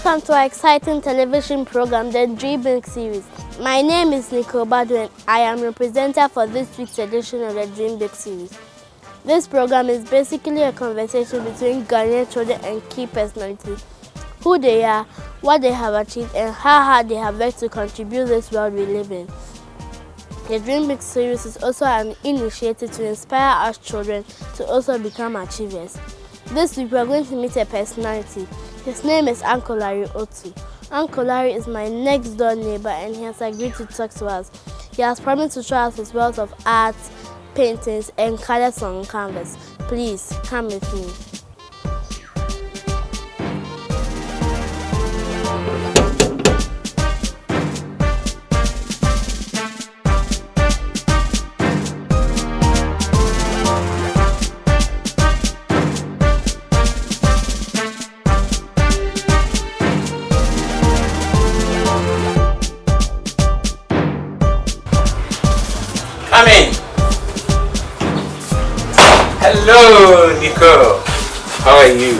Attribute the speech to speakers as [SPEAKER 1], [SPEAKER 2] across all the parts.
[SPEAKER 1] Welcome to our exciting television program, the Dream Big Series. My name is Nicole Badu and I am your presenter for this week's edition of the Dream Big Series. This program is basically a conversation between Ghanaian children and key personalities, who they are, what they have achieved, and how hard they have worked to contribute to this world we live in. The Dream Big Series is also an initiative to inspire us children to also become achievers. This week we are going to meet a personality. His name is Uncle Larry Otoo. Uncle Larry is my next door neighbor and he has agreed to talk to us. He has promised to show us his wealth of art, paintings, and colors on canvas. Please come with me.
[SPEAKER 2] Come in. Hello, Nicole. How are you?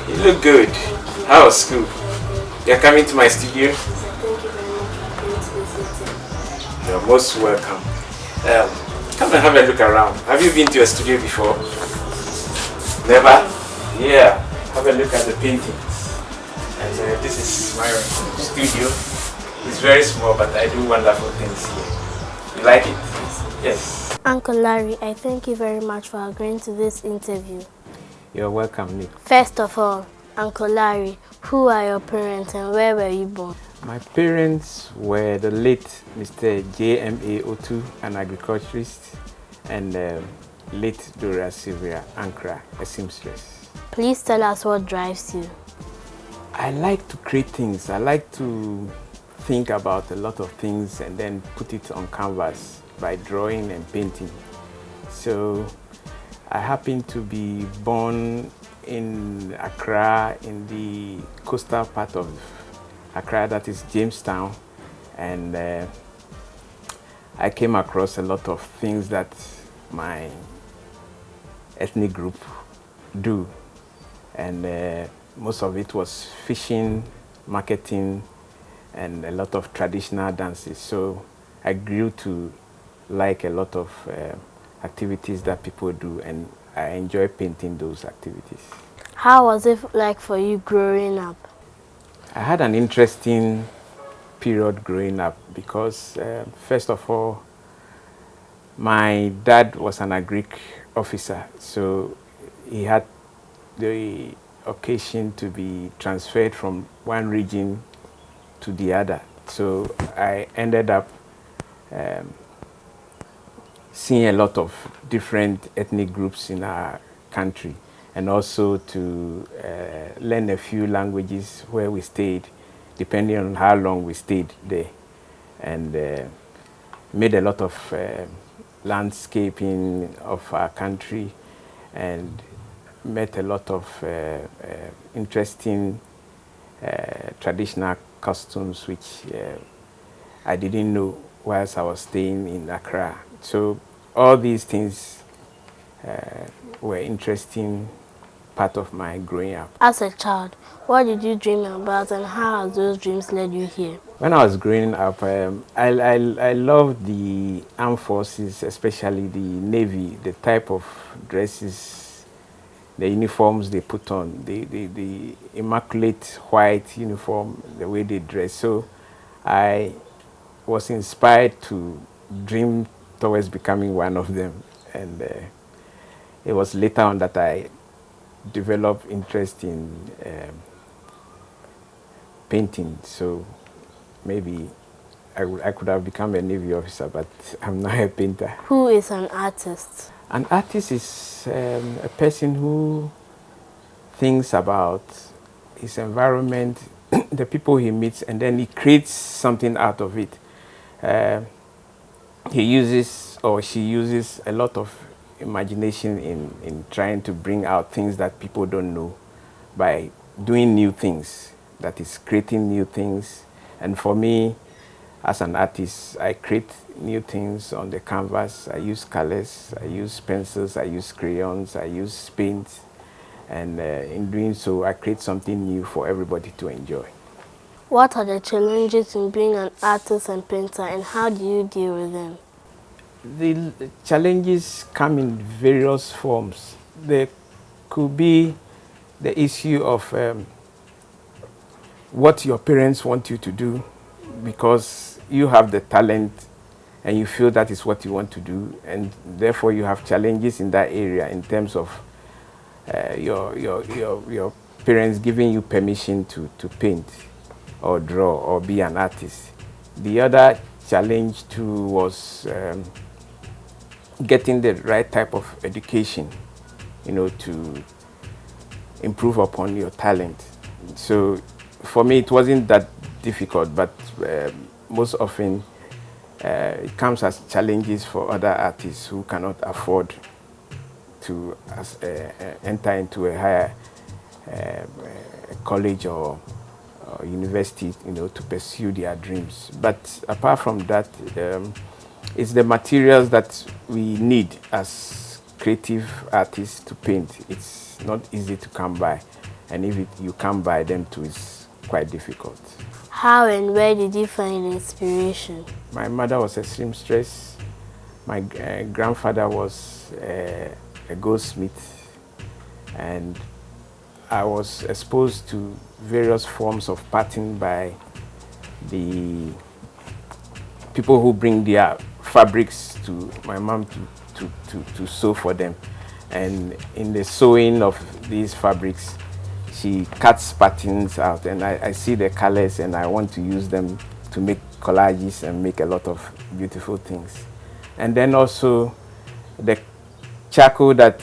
[SPEAKER 2] You look good. How was school? You're coming to my studio?
[SPEAKER 1] Thank you very much for visiting.
[SPEAKER 2] You're most welcome. Come and have a look around. Have you been to a studio before? Never? Yeah. Have a look at the paintings. And this is my studio. It's very small, but I do wonderful things here. You like it? Yes.
[SPEAKER 1] Uncle Larry, I thank you very much for agreeing to this interview.
[SPEAKER 2] You're welcome, Nick.
[SPEAKER 1] First of all, Uncle Larry, who are your parents and where were you born?
[SPEAKER 2] My parents were the late Mr. J.M.A. Otoo, an agriculturist, and late Dora Sylvia Ankra, a seamstress.
[SPEAKER 1] Please tell us what drives you.
[SPEAKER 2] I like to create things. I like to think about a lot of things and then put it on canvas by drawing and painting. So I happen to be born in Accra, in the coastal part of Accra, that is Jamestown, and I came across a lot of things that my ethnic group do, and most of it was fishing, marketing, and a lot of traditional dances. So I grew to like a lot of activities that people do, and I enjoy painting those activities.
[SPEAKER 1] How was it like for you growing up?
[SPEAKER 2] I had an interesting period growing up because first of all, my dad was an agric officer, so he had the occasion to be transferred from one region to the other. So I ended up seeing a lot of different ethnic groups in our country, and also to learn a few languages where we stayed, depending on how long we stayed there, and made a lot of landscaping of our country, and met a lot of interesting traditional customs which I didn't know whilst I was staying in Accra. So all these things were interesting part of my growing up.
[SPEAKER 1] As a child, what did you dream about and how has those dreams led you here?
[SPEAKER 2] When I was growing up, I loved the armed forces, especially the Navy, the type of dresses, the uniforms they put on, the immaculate white uniform, the way they dress. So I was inspired to dream towards becoming one of them, and it was later on that I developed interest in painting. So maybe I could have become a Navy officer, but I'm not a painter.
[SPEAKER 1] Who is an artist?
[SPEAKER 2] An artist is a person who thinks about his environment, the people he meets, and then he creates something out of it. He uses, or she uses, a lot of imagination in trying to bring out things that people don't know by doing new things, that is creating new things. And for me, as an artist, I create new things on the canvas. I use colors, I use pencils, I use crayons, I use paint, And in doing so, I create something new for everybody to enjoy.
[SPEAKER 1] What are the challenges in being an artist and painter, and how do you deal with them?
[SPEAKER 2] The challenges come in various forms. There could be the issue of what your parents want you to do because you have the talent and you feel that is what you want to do, and therefore you have challenges in that area in terms of your parents giving you permission to paint or draw or be an artist. The other challenge too was getting the right type of education, to improve upon your talent. So for me, it wasn't that difficult, but most often it comes as challenges for other artists who cannot afford to enter into a higher college or university, to pursue their dreams. But apart from that, it's the materials that we need as creative artists to paint. It's not easy to come by, and if you come by them too, it's quite difficult.
[SPEAKER 1] How and where did you find inspiration?
[SPEAKER 2] My mother was a seamstress. My grandfather was a goldsmith, and I was exposed to various forms of pattern by the people who bring their fabrics to my mom to sew for them. And in the sewing of these fabrics, she cuts patterns out, and I see the colors and I want to use them to make collages and make a lot of beautiful things. And then also the charcoal that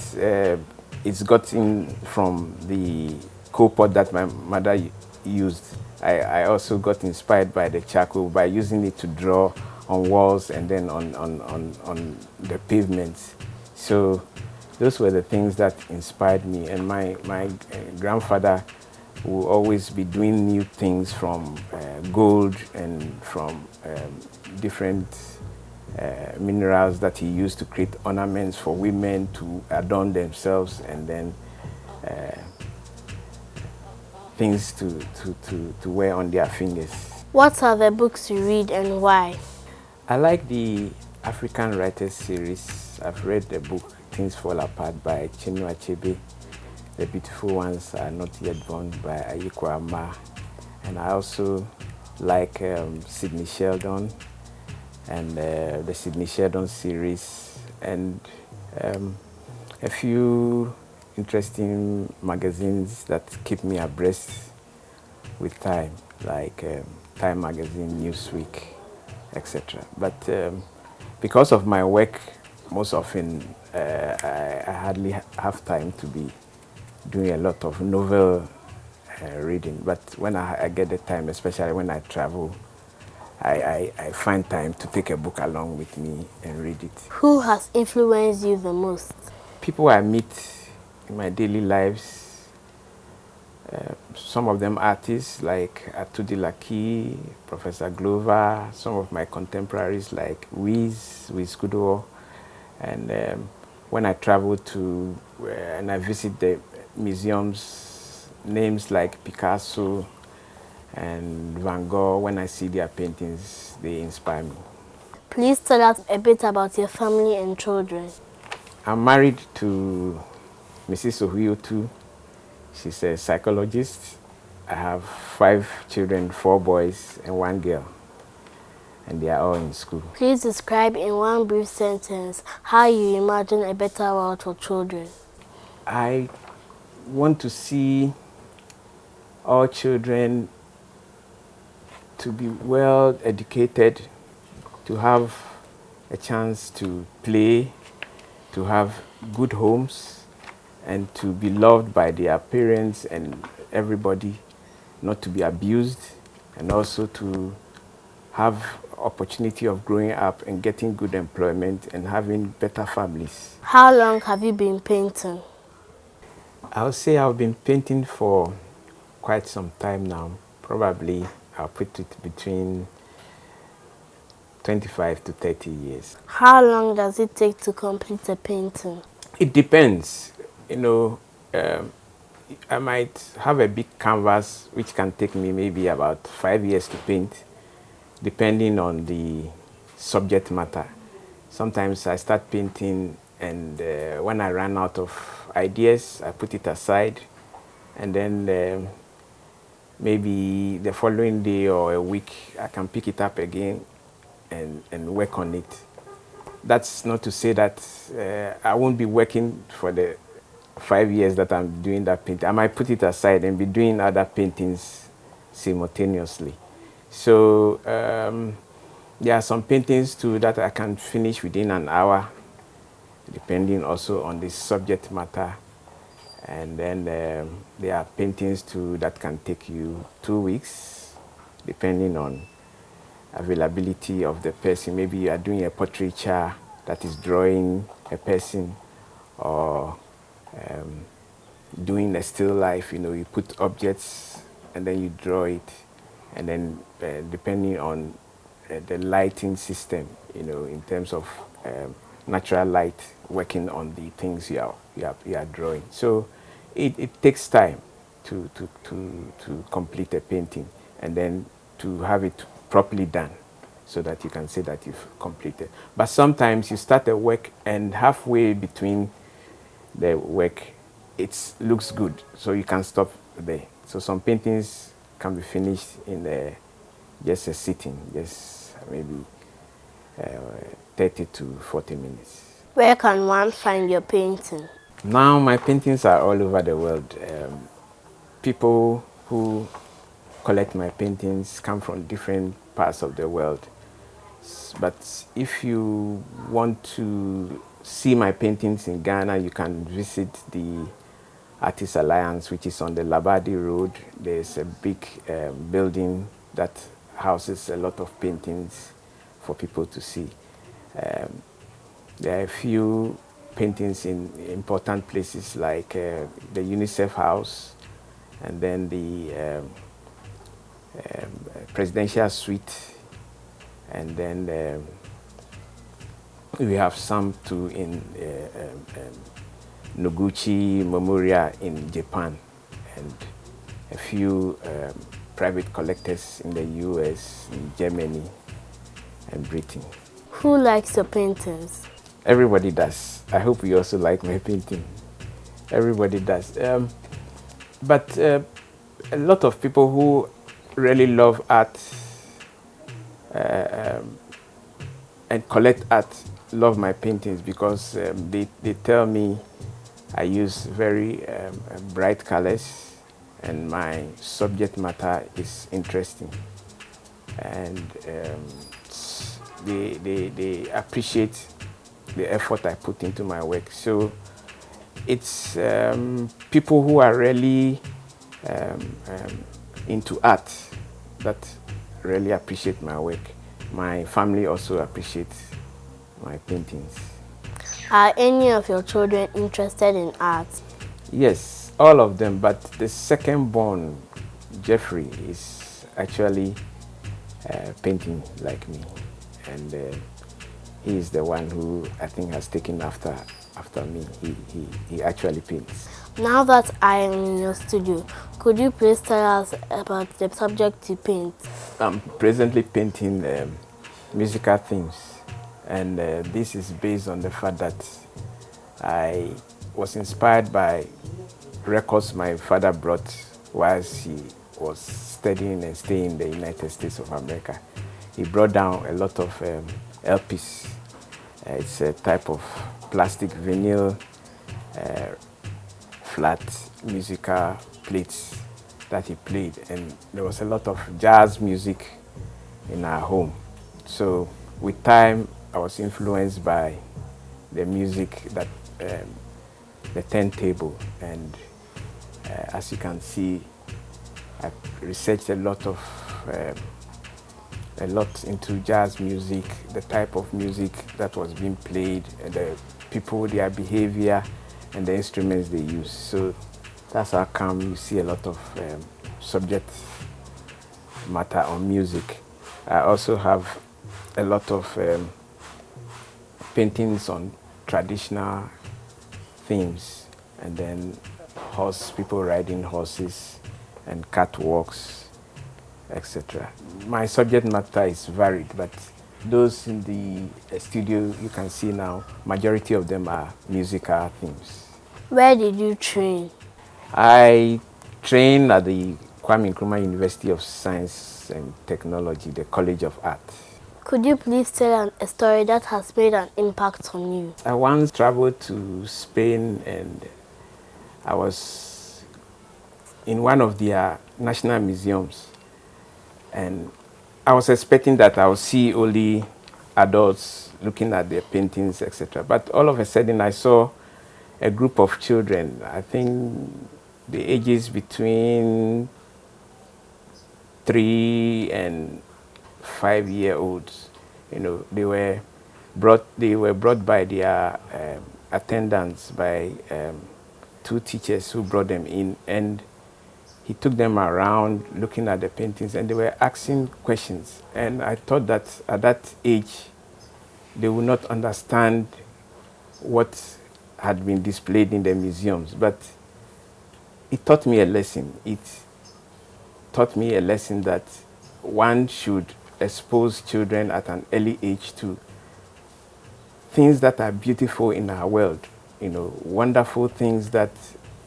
[SPEAKER 2] is gotten from the coal pot that my mother used. I also got inspired by the charcoal by using it to draw on walls and then on the pavements. So those were the things that inspired me. And my grandfather will always be doing new things from gold and from different minerals that he used to create ornaments for women to adorn themselves, and then things to wear on their fingers.
[SPEAKER 1] What are the books you read and why?
[SPEAKER 2] I like the African Writers series. I've read the book Things Fall Apart by Chinua Achebe. The Beautiful Ones Are Not Yet Born by Ayiko Ama. And I also like Sidney Sheldon and the Sidney Sheldon series, and a few interesting magazines that keep me abreast with time, like Time Magazine, Newsweek, etc. But because of my work, most often I hardly have time to be doing a lot of novel reading. But when I get the time, especially when I travel, I find time to take a book along with me and read it.
[SPEAKER 1] Who has influenced you the most?
[SPEAKER 2] People I meet in my daily lives, some of them artists like Atudilaki, Professor Glover, some of my contemporaries like Wiz Kudo, and when I travel to and I visit the museums, names like Picasso and Van Gogh, when I see their paintings, they inspire me.
[SPEAKER 1] Please tell us a bit about your family and children.
[SPEAKER 2] I'm married to Mrs. Otoo. She's a psychologist. I have 5 children, 4 boys and 1 girl, and they are all in school.
[SPEAKER 1] Please describe in one brief sentence how you imagine a better world for children.
[SPEAKER 2] I want to see all children to be well educated, to have a chance to play, to have good homes, and to be loved by their parents and everybody, not to be abused, and also to have opportunity of growing up and getting good employment and having better families.
[SPEAKER 1] How long have you been painting?
[SPEAKER 2] I would say I've been painting for quite some time now. Probably I'll put it between 25 to 30 years.
[SPEAKER 1] How long does it take to complete a painting?
[SPEAKER 2] It depends. I might have a big canvas which can take me maybe about 5 years to paint, depending on the subject matter. Sometimes I start painting, and when I run out of ideas, I put it aside, and then maybe the following day or a week, I can pick it up again and work on it. That's not to say that I won't be working for the 5 years that I'm doing that painting. I might put it aside and be doing other paintings simultaneously. So there are some paintings too that I can finish within an hour, depending also on the subject matter. And then there are paintings too that can take you 2 weeks, depending on availability of the person. Maybe you are doing a portraiture that is drawing a person, or doing a still life. You put objects and then you draw it, and then depending on the lighting system, in terms of natural light working on the things you are drawing. So it takes time to complete a painting, and then to have it properly done, so that you can say that you've completed. But sometimes you start a work, and halfway between the work, it looks good, so you can stop there. So some paintings can be finished in just a sitting, just maybe 30 to 40 minutes.
[SPEAKER 1] Where can one find your painting?
[SPEAKER 2] Now my paintings are all over the world. People who collect my paintings come from different parts of the world. But if you want to see my paintings in Ghana, you can visit the Artists Alliance, which is on the Labadi Road. There's a big building that houses a lot of paintings for people to see. There are a few paintings in important places like the UNICEF House, and then the Presidential Suite, and then we have some too in Noguchi Memorial in Japan, and a few private collectors in the US, in Germany, and Britain.
[SPEAKER 1] Who likes your paintings?
[SPEAKER 2] Everybody does. I hope you also like my painting. Everybody does. But a lot of people who really love art and collect art love my paintings, because they tell me I use very bright colors, and my subject matter is interesting, and they appreciate the effort I put into my work. So it's people who are really into art that really appreciate my work. My family also appreciates my paintings.
[SPEAKER 1] Are any of your children interested in art?
[SPEAKER 2] Yes, all of them, but the second born, Jeffrey, is actually painting like me, and he is the one who I think has taken after me. He actually paints.
[SPEAKER 1] Now that I am in your studio, could you please tell us about the subject you paint?
[SPEAKER 2] I'm presently painting musical themes, and this is based on the fact that I was inspired by records my father brought whilst he was studying and staying in the United States of America. He brought down a lot of LPs. It's a type of plastic vinyl flat musical plates that he played, and there was a lot of jazz music in our home. So with time, I was influenced by the music that the turntable, and as you can see, I researched a lot into jazz music, the type of music that was being played, and the people, their behavior, and the instruments they use. So that's how come you see a lot of subject matter on music. I also have a lot of paintings on traditional themes, and then people riding horses and catwalks, etc. My subject matter is varied, but those in the studio you can see now, majority of them are musical themes.
[SPEAKER 1] Where did you train?
[SPEAKER 2] I trained at the Kwame Nkrumah University of Science and Technology, the College of Art.
[SPEAKER 1] Could you please tell a story that has made an impact on you?
[SPEAKER 2] I once traveled to Spain and I was in one of their national museums, and I was expecting that I would see only adults looking at their paintings, etc. But all of a sudden I saw a group of children, I think the ages between 3 and 5-year-olds. They were brought by their attendants, by 2 teachers who brought them in, and he took them around looking at the paintings, and they were asking questions. And I thought that at that age they would not understand what had been displayed in the museums, but it taught me a lesson. It taught me a lesson that one should expose children at an early age to things that are beautiful in our world, wonderful things that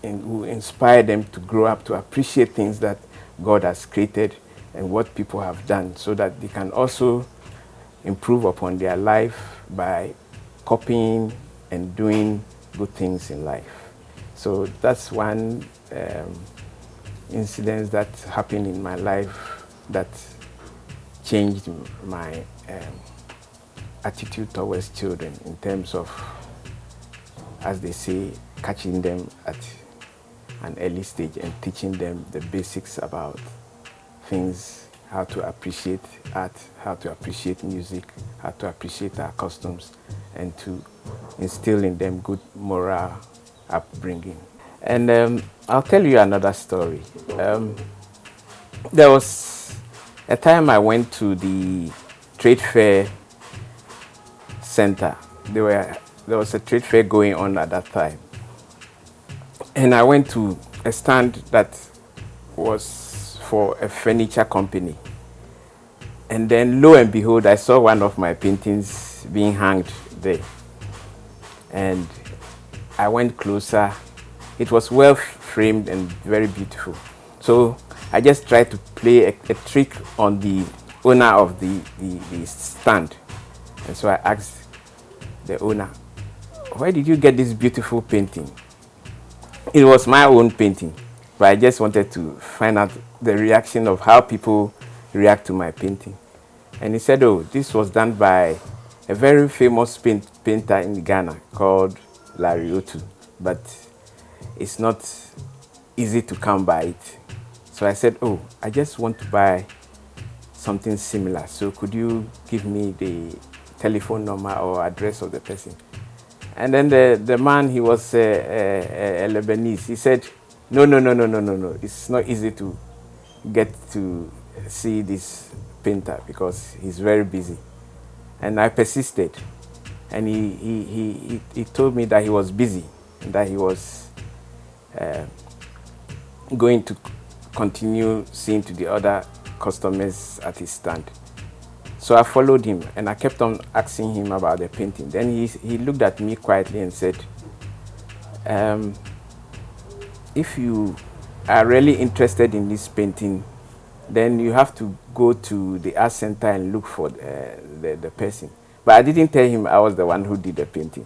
[SPEAKER 2] will inspire them to grow up to appreciate things that God has created and what people have done, so that they can also improve upon their life by copying and doing good things in life. So that's one incident that happened in my life that changed my attitude towards children, in terms of, as they say, catching them at an early stage and teaching them the basics about things, how to appreciate art, how to appreciate music, how to appreciate our customs, and to instill in them good moral upbringing. And I'll tell you another story. There was a time I went to the trade fair center. There was a trade fair going on at that time. And I went to a stand that was for a furniture company. And then lo and behold, I saw one of my paintings being hanged there. And I went closer. It was well framed and very beautiful. So I just tried to play a trick on the owner of the stand. And so I asked the owner, "Where did you get this beautiful painting?" It was my own painting, but I just wanted to find out the reaction of how people react to my painting. And he said, "Oh, this was done by a very famous painter in Ghana called Otoo, but it's not easy to come by it." So I said, "Oh, I just want to buy something similar. So could you give me the telephone number or address of the person?" And then the man, he was a Lebanese. He said, no, it's not easy to get to see this painter because he's very busy." And I persisted. And he told me that he was busy and that he was going to continue seeing to the other customers at his stand. So I followed him and I kept on asking him about the painting. Then he looked at me quietly and said, "If you are really interested in this painting, then you have to go to the art center and look for the person." But I didn't tell him I was the one who did the painting.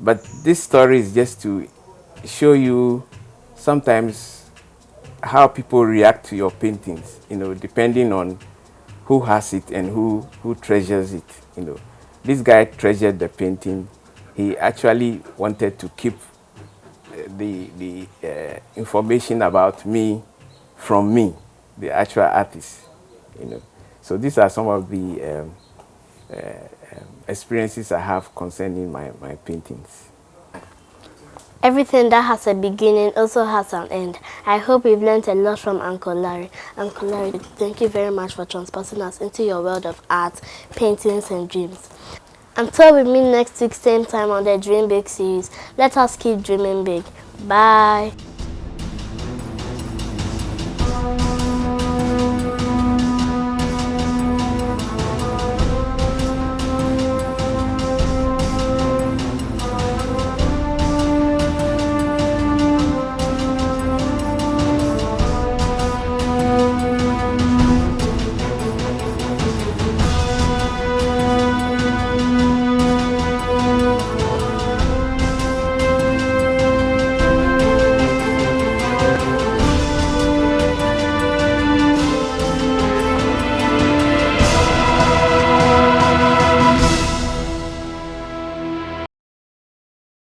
[SPEAKER 2] But this story is just to show you sometimes how people react to your paintings, depending on who has it and who treasures it. This guy treasured the painting. He actually wanted to keep the information about me from me, the actual artist. So these are some of the experiences I have concerning my paintings.
[SPEAKER 1] Everything that has a beginning also has an end. I hope we've learned a lot from Uncle Larry. Uncle Larry, thank you very much for transporting us into your world of art, paintings, and dreams. Until we meet next week, same time on the Dream Big series, let us keep dreaming big. Bye.